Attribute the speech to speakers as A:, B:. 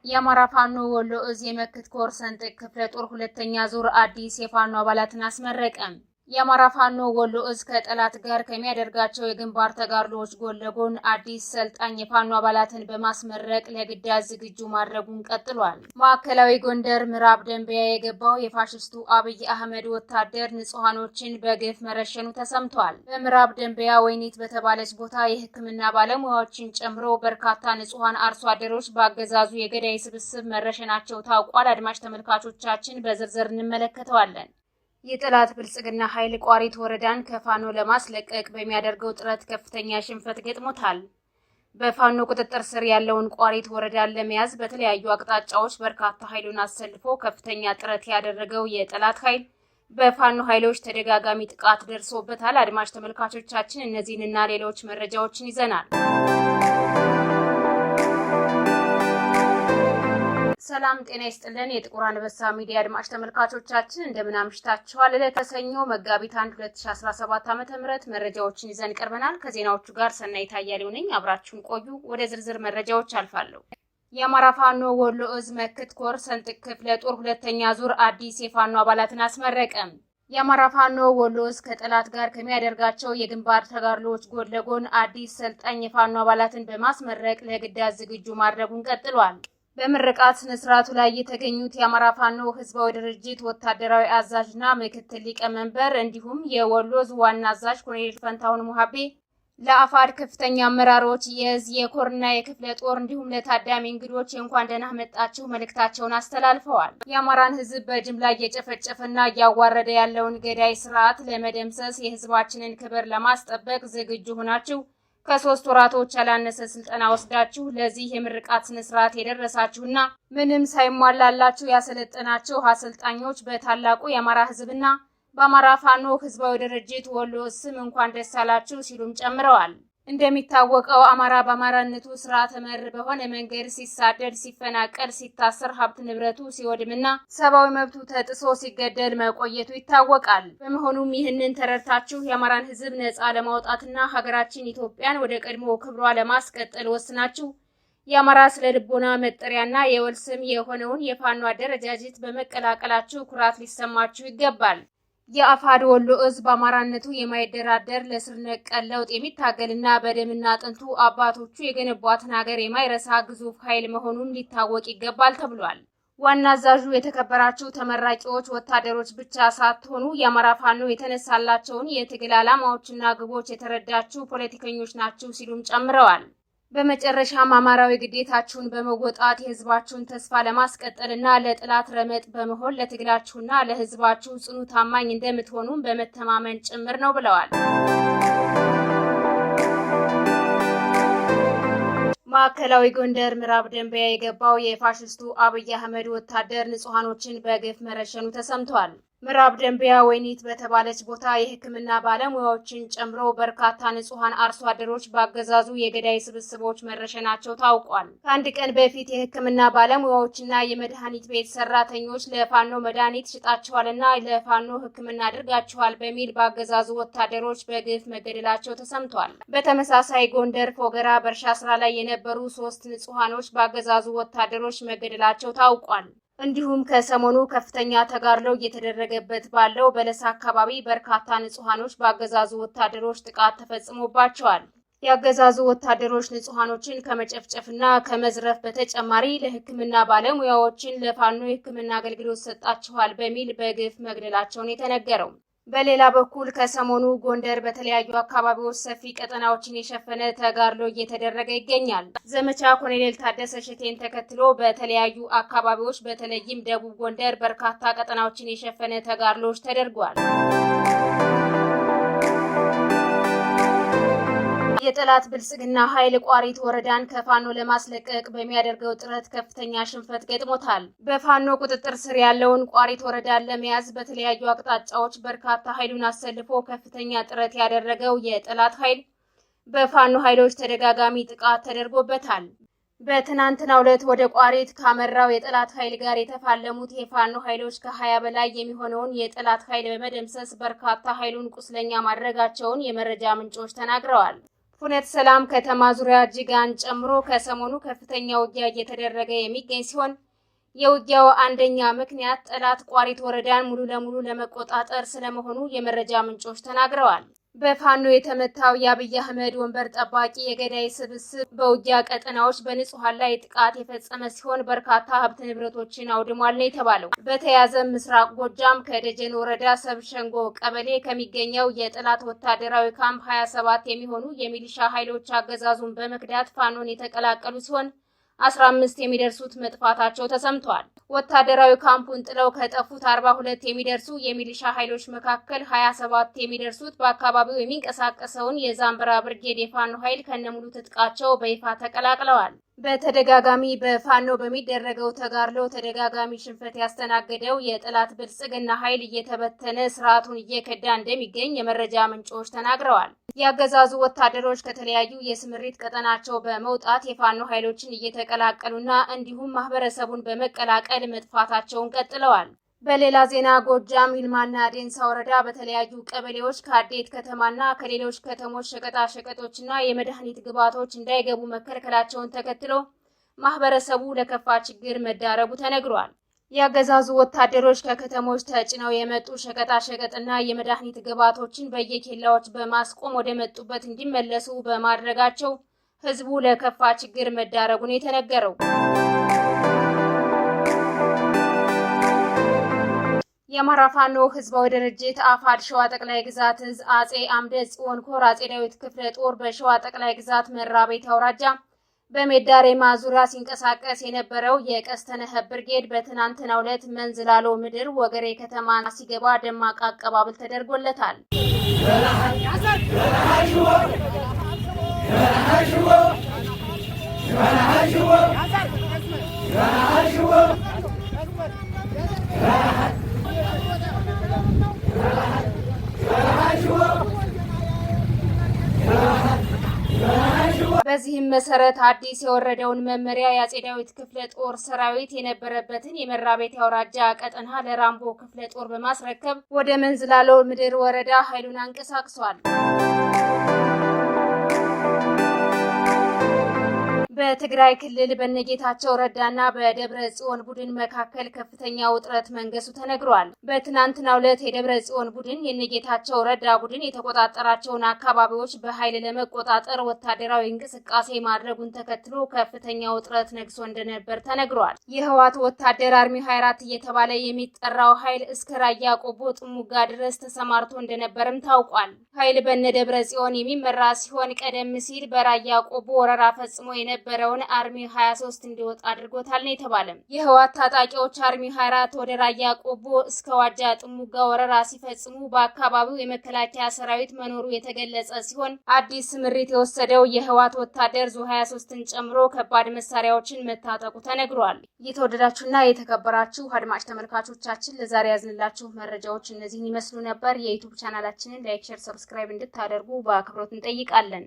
A: የአማራ ፋኖ ወሎ እዝ የመክት ኮር ሰንጥቅ ክፍለ ጦር ሁለተኛ ዙር አዲስ የፋኖ አባላትን አስመረቀ። የአማራ ፋኖ ወሎ እዝ ከጠላት ጋር ከሚያደርጋቸው የግንባር ተጋድሎዎች ጎን ለጎን አዲስ ሰልጣኝ የፋኖ አባላትን በማስመረቅ ለግዳጅ ዝግጁ ማድረጉን ቀጥሏል። ማዕከላዊ ጎንደር ምዕራብ ደንቢያ የገባው የፋሽስቱ አብይ አህመድ ወታደር ንጹሃኖችን በግፍ መረሸኑ ተሰምቷል። በምዕራብ ደንቢያ ወይኒት በተባለች ቦታ የሕክምና ባለሙያዎችን ጨምሮ በርካታ ንጹሃን አርሶ አደሮች በአገዛዙ የገዳይ ስብስብ መረሸናቸው ታውቋል። አድማጭ ተመልካቾቻችን በዝርዝር እንመለከተዋለን። የጠላት ብልጽግና ኃይል ቋሪት ወረዳን ከፋኖ ለማስለቀቅ በሚያደርገው ጥረት ከፍተኛ ሽንፈት ገጥሞታል። በፋኖ ቁጥጥር ስር ያለውን ቋሪት ወረዳን ለመያዝ በተለያዩ አቅጣጫዎች በርካታ ኃይሉን አሰልፎ ከፍተኛ ጥረት ያደረገው የጠላት ኃይል በፋኖ ኃይሎች ተደጋጋሚ ጥቃት ደርሶበታል። አድማጭ ተመልካቾቻችን እነዚህንና ሌሎች መረጃዎችን ይዘናል። ሰላም ጤና ይስጥልን። የጥቁር አንበሳ ሚዲያ አድማጭ ተመልካቾቻችን እንደምን አምሽታችኋል? ለተሰኞ መጋቢት 1 2017 ዓ.ም መረጃዎችን ይዘን ቀርበናል። ከዜናዎቹ ጋር ሰናይት አያሌው ነኝ። አብራችሁን ቆዩ። ወደ ዝርዝር መረጃዎች አልፋለሁ። የአማራ ፋኖ ወሎ እዝ መክት ኮር ሰንጥቅ ክፍለ ጦር ሁለተኛ ዙር አዲስ የፋኖ አባላትን አስመረቀ። የአማራ ፋኖ ወሎ እዝ ከጠላት ጋር ከሚያደርጋቸው የግንባር ተጋድሎዎች ጎን ለጎን አዲስ ሰልጣኝ የፋኖ አባላትን በማስመረቅ ለግዳጅ ዝግጁ ማድረጉን ቀጥሏል። በምርቃት ስነ ስርዓቱ ላይ የተገኙት የአማራ ፋኖ ህዝባዊ ድርጅት ወታደራዊ አዛዥና ምክትል ሊቀመንበር እንዲሁም የወሎ እዝ ዋና አዛዥ ኮሎኔል ፈንታሁን ሙሃቤ ለአፋድ ከፍተኛ አመራሮች፣ የእዝ የኮርና የክፍለ ጦር እንዲሁም ለታዳሚ እንግዶች እንኳን ደህና መጣችሁ መልእክታቸውን አስተላልፈዋል። የአማራን ህዝብ በጅምላ እየጨፈጨፈና እያዋረደ ያለውን ገዳይ ስርዓት ለመደምሰስ የህዝባችንን ክብር ለማስጠበቅ ዝግጁ ሆናችሁ ከ3 ወራቶች ያላነሰ ስልጠና ወስዳችሁ ለዚህ የምርቃት ስነ ስርዓት የደረሳችሁና ምንም ሳይሟላላችሁ ያሰለጠናችሁ አሰልጣኞች በታላቁ የአማራ ህዝብና በአማራ ፋኖ ህዝባዊ ድርጅት ወሎ ስም እንኳን ደስ አላችሁ ሲሉም ጨምረዋል። እንደሚታወቀው አማራ በአማራነቱ ስርዓተ መር በሆነ መንገድ ሲሳደድ፣ ሲፈናቀል፣ ሲታሰር፣ ሀብት ንብረቱ ሲወድምና ሰብአዊ መብቱ ተጥሶ ሲገደል መቆየቱ ይታወቃል። በመሆኑም ይህንን ተረድታችሁ የአማራን ህዝብ ነፃ ለማውጣትና ሀገራችን ኢትዮጵያን ወደ ቀድሞ ክብሯ ለማስቀጠል ወስናችሁ የአማራ ስለ ልቦና መጠሪያና የወል ስም የሆነውን የፋኖ አደረጃጀት በመቀላቀላችሁ ኩራት ሊሰማችሁ ይገባል። የአፋድ ወሎ እዝ በአማራነቱ የማይደራደር ለስር ነቀል ለውጥ የሚታገልና በደምና አጥንቱ አባቶቹ የገነቧትን ሀገር የማይረሳ ግዙፍ ኃይል መሆኑን ሊታወቅ ይገባል ተብሏል። ዋና አዛዡ የተከበራችሁ ተመራቂዎች ወታደሮች ብቻ ሳትሆኑ የአማራ ፋኖ የተነሳላቸውን የትግል ዓላማዎችና ግቦች የተረዳችሁ ፖለቲከኞች ናችሁ ሲሉም ጨምረዋል። በመጨረሻም አማራዊ ግዴታችሁን በመወጣት የህዝባችሁን ተስፋ ለማስቀጠልና ለጥላት ረመጥ በመሆን ለትግላችሁና ለህዝባችሁ ጽኑ ታማኝ እንደምትሆኑም በመተማመን ጭምር ነው ብለዋል። ማዕከላዊ ጎንደር ምዕራብ ደንቢያ የገባው የፋሽስቱ አብይ አህመድ ወታደር ንጹሃኖችን በግፍ መረሸኑ ተሰምቷል። ምዕራብ ደንቢያ ወይኒት በተባለች ቦታ የሕክምና ባለሙያዎችን ጨምሮ በርካታ ንጹሃን አርሶ አደሮች በአገዛዙ የገዳይ ስብስቦች መረሸናቸው ታውቋል። ከአንድ ቀን በፊት የሕክምና ባለሙያዎችና የመድኃኒት ቤት ሰራተኞች ለፋኖ መድኃኒት ሽጣቸዋልና ለፋኖ ሕክምና አድርጋቸዋል በሚል በአገዛዙ ወታደሮች በግፍ መገደላቸው ተሰምቷል። በተመሳሳይ ጎንደር ፎገራ በእርሻ ስራ ላይ የነበሩ 3 ንጹሃኖች በአገዛዙ ወታደሮች መገደላቸው ታውቋል። እንዲሁም ከሰሞኑ ከፍተኛ ተጋድሎ እየተደረገበት ባለው በለሳ አካባቢ በርካታ ንጹሃኖች በአገዛዙ ወታደሮች ጥቃት ተፈጽሞባቸዋል። የአገዛዙ ወታደሮች ንጹሃኖችን ከመጨፍጨፍና ከመዝረፍ በተጨማሪ ለሕክምና ባለሙያዎችን ለፋኖ የሕክምና አገልግሎት ሰጣቸዋል በሚል በግፍ መግደላቸውን የተነገረው። በሌላ በኩል ከሰሞኑ ጎንደር በተለያዩ አካባቢዎች ሰፊ ቀጠናዎችን የሸፈነ ተጋድሎ እየተደረገ ይገኛል። ዘመቻ ኮሎኔል ታደሰ ሸቴን ተከትሎ በተለያዩ አካባቢዎች በተለይም ደቡብ ጎንደር በርካታ ቀጠናዎችን የሸፈነ ተጋድሎች ተደርጓል። የጠላት ብልጽግና ኃይል ቋሪት ወረዳን ከፋኖ ለማስለቀቅ በሚያደርገው ጥረት ከፍተኛ ሽንፈት ገጥሞታል። በፋኖ ቁጥጥር ስር ያለውን ቋሪት ወረዳን ለመያዝ በተለያዩ አቅጣጫዎች በርካታ ኃይሉን አሰልፎ ከፍተኛ ጥረት ያደረገው የጠላት ኃይል በፋኖ ኃይሎች ተደጋጋሚ ጥቃት ተደርጎበታል። በትናንትናው ዕለት ወደ ቋሪት ካመራው የጠላት ኃይል ጋር የተፋለሙት የፋኖ ኃይሎች ከ20 በላይ የሚሆነውን የጠላት ኃይል በመደምሰስ በርካታ ኃይሉን ቁስለኛ ማድረጋቸውን የመረጃ ምንጮች ተናግረዋል። ፍኖተ ሰላም ከተማ ዙሪያ ጅጋን ጨምሮ ከሰሞኑ ከፍተኛ ውጊያ እየተደረገ የሚገኝ ሲሆን የውጊያው አንደኛ ምክንያት ጠላት ቋሪት ወረዳን ሙሉ ለሙሉ ለመቆጣጠር ስለመሆኑ የመረጃ ምንጮች ተናግረዋል። በፋኖ የተመታው የአብይ አህመድ ወንበር ጠባቂ የገዳይ ስብስብ በውጊያ ቀጠናዎች በንጹሃን ላይ ጥቃት የፈጸመ ሲሆን በርካታ ሀብት ንብረቶችን አውድሟል ነው የተባለው። በተያያዘ ምስራቅ ጎጃም ከደጀን ወረዳ ሰብሸንጎ ቀበሌ ከሚገኘው የጠላት ወታደራዊ ካምፕ 27 የሚሆኑ የሚሊሻ ኃይሎች አገዛዙን በመክዳት ፋኖን የተቀላቀሉ ሲሆን 15 የሚደርሱት መጥፋታቸው ተሰምቷል። ወታደራዊ ካምፑን ጥለው ከጠፉት 42 የሚደርሱ የሚሊሻ ኃይሎች መካከል 27 የሚደርሱት በአካባቢው የሚንቀሳቀሰውን የዛምበራ ብርጌድ የፋኖ ኃይል ከነሙሉ ትጥቃቸው በይፋ ተቀላቅለዋል። በተደጋጋሚ በፋኖ በሚደረገው ተጋድሎ ተደጋጋሚ ሽንፈት ያስተናገደው የጠላት ብልጽግና ኃይል እየተበተነ ስርዓቱን እየከዳ እንደሚገኝ የመረጃ ምንጮች ተናግረዋል። ያገዛዙ ወታደሮች ከተለያዩ የስምሪት ቀጠናቸው በመውጣት የፋኖ ኃይሎችን እየተቀላቀሉና እንዲሁም ማህበረሰቡን በመቀላቀል መጥፋታቸውን ቀጥለዋል። በሌላ ዜና ጎጃም ይልማና ዴንሳ ወረዳ በተለያዩ ቀበሌዎች ከአዴት ከተማና ከሌሎች ከተሞች ሸቀጣሸቀጦችና የመድኃኒት ግብዓቶች እንዳይገቡ መከልከላቸውን ተከትሎ ማህበረሰቡ ለከፋ ችግር መዳረጉ ተነግሯል። ያገዛዙ ወታደሮች ከከተሞች ተጭነው የመጡ ሸቀጣሸቀጥና የመድኃኒት ግብዓቶችን በየኬላዎች በማስቆም ወደ መጡበት እንዲመለሱ በማድረጋቸው ህዝቡ ለከፋ ችግር መዳረጉን የተነገረው። የአማራ ፋኖ ህዝባዊ ድርጅት አፋድ ሸዋ ጠቅላይ ግዛት እዝ አጼ አምደ ጽዮን ኮር አጼ ዳዊት ክፍለ ጦር በሸዋ ጠቅላይ ግዛት መራቤት አውራጃ በሜዳሬማ ዙሪያ ሲንቀሳቀስ የነበረው የቀስተነህ ብርጌድ በትናንትናው ዕለት መንዝላሎ ምድር ወገሬ ከተማ ሲገባ ደማቅ አቀባበል ተደርጎለታል። በዚህም መሰረት አዲስ የወረደውን መመሪያ የአጼ ዳዊት ክፍለ ጦር ሰራዊት የነበረበትን የመራቤት አውራጃ ቀጠና ለራምቦ ክፍለ ጦር በማስረከብ ወደ መንዝላሎ ምድር ወረዳ ኃይሉን አንቀሳቅሷል። በትግራይ ክልል በነጌታቸው ረዳና በደብረ ጽዮን ቡድን መካከል ከፍተኛ ውጥረት መንገሱ ተነግሯል። በትናንትናው ዕለት የደብረ ጽዮን ቡድን የነጌታቸው ረዳ ቡድን የተቆጣጠራቸውን አካባቢዎች በኃይል ለመቆጣጠር ወታደራዊ እንቅስቃሴ ማድረጉን ተከትሎ ከፍተኛ ውጥረት ነግሶ እንደነበር ተነግሯል። የህወሓት ወታደር አርሚ 24 እየተባለ የሚጠራው ኃይል እስከ ራያ ቆቦ ጥሙጋ ድረስ ተሰማርቶ እንደነበርም ታውቋል። ኃይል በነደብረ ጽዮን የሚመራ ሲሆን ቀደም ሲል በራያ ቆቦ ወረራ ፈጽሞ የነበረውን አርሚ 23 እንዲወጣ አድርጎታል ነው የተባለም። የህወሓት ታጣቂዎች አርሚ 24 ወደ ራያ ቆቦ እስከ ዋጃ ጥሙጋ ወረራ ሲፈጽሙ በአካባቢው የመከላከያ ሰራዊት መኖሩ የተገለጸ ሲሆን አዲስ ስምሪት የወሰደው የህወሓት ወታደር ዙ 23ን ጨምሮ ከባድ መሳሪያዎችን መታጠቁ ተነግሯል። የተወደዳችሁና የተከበራችሁ አድማጭ ተመልካቾቻችን ለዛሬ ያዝንላችሁ መረጃዎች እነዚህን ይመስሉ ነበር። የዩቲዩብ ቻናላችንን ላይክ፣ ሼር፣ ሰብስክራይብ እንድታደርጉ በአክብሮት እንጠይቃለን።